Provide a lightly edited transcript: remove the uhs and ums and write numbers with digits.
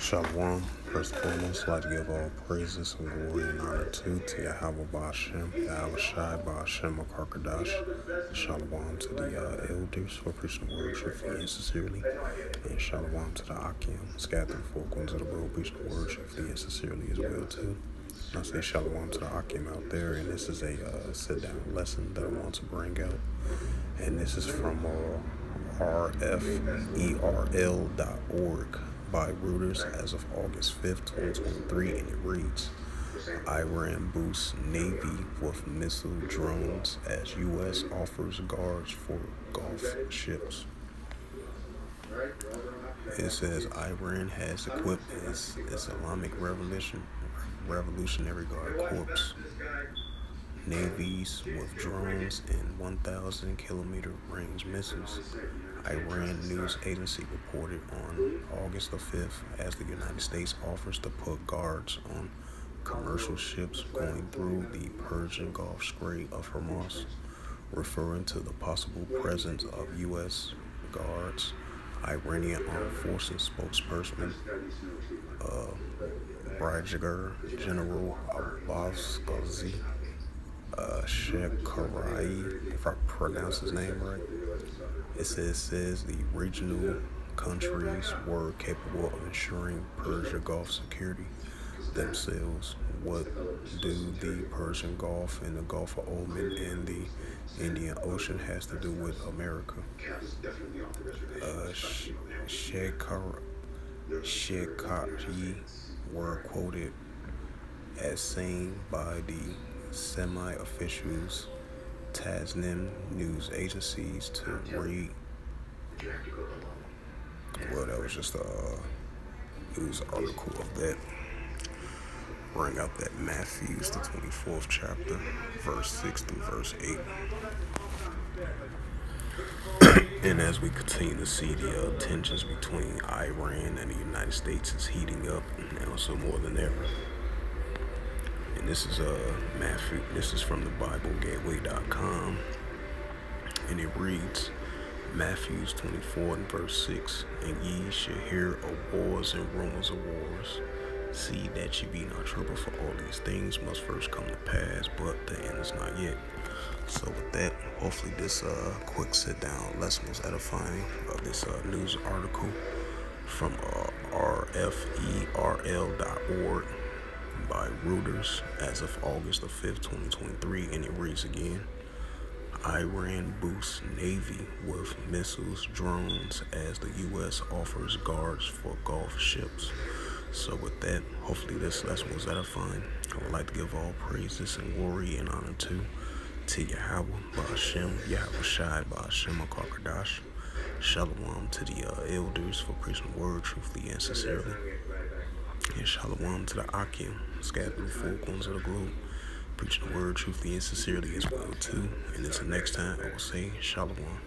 Shalom. First and foremost, I'd like to give all praises and glory and honor to Yahweh Ba'Shem, Yahweh Shai Ba'Shem Akarkadash. Shalom to the elders for preaching the word truthfully and sincerely. And shalom to the Akim, scattered through four corners of the world, preaching the word truthfully and sincerely as well too. And I say shalom to the Akim out there, and this is a sit-down lesson that I want to bring out. And this is from rferl.org. by Reuters as of August 5th, 2023, and it reads, Iran boosts Navy with missile drones as U.S. offers guards for Gulf ships. It says Iran has equipped its Islamic Revolutionary Guard Corps navies with drones and 1,000-kilometer range missiles. Iran news agency reported on August the 5th as the United States offers to put guards on commercial ships going through the Persian Gulf Strait of Hormuz, referring to the possible presence of U.S. guards. Iranian Armed Forces spokesperson Brigadier General Abbas Ghazi Shekharai, if I pronounce his name right. It says the regional countries were capable of ensuring Persian Gulf security themselves. What do the Persian Gulf and the Gulf of Oman and the Indian Ocean has to do with America? Shekharai were quoted as saying by the semi-officials Tasnim news agencies to read. Well, that was just a news article of that. Bring out that Matthews, the 24th chapter, verse 6 through verse 8. And as we continue to see the tensions between Iran and the United States is heating up, and also more than ever. And this is Matthew. This is from the BibleGateway.com, and it reads, Matthew 24 and verse 6. And ye shall hear of wars and rumors of wars. See that ye be not troubled, for all these things must first come to pass, but the end is not yet. So with that, hopefully this quick sit-down lesson was edifying of this news article from rferl.org. by Reuters as of August the 5th, 2023, and it reads again, Iran boosts Navy with missiles, drones, as the U.S. offers guards for Gulf ships. So with that, hopefully this lesson was edifying. I would like to give all praises and glory and honor to Yahweh Ba'Shem, Yahweh Shai Ba'Shem Akarkadash. Shalom to the elders for preaching the word truthfully and sincerely. And shalom to the Akim, scattered through four corners of the globe, preaching the word truthfully and sincerely as well too. And until next time, I will say shalom.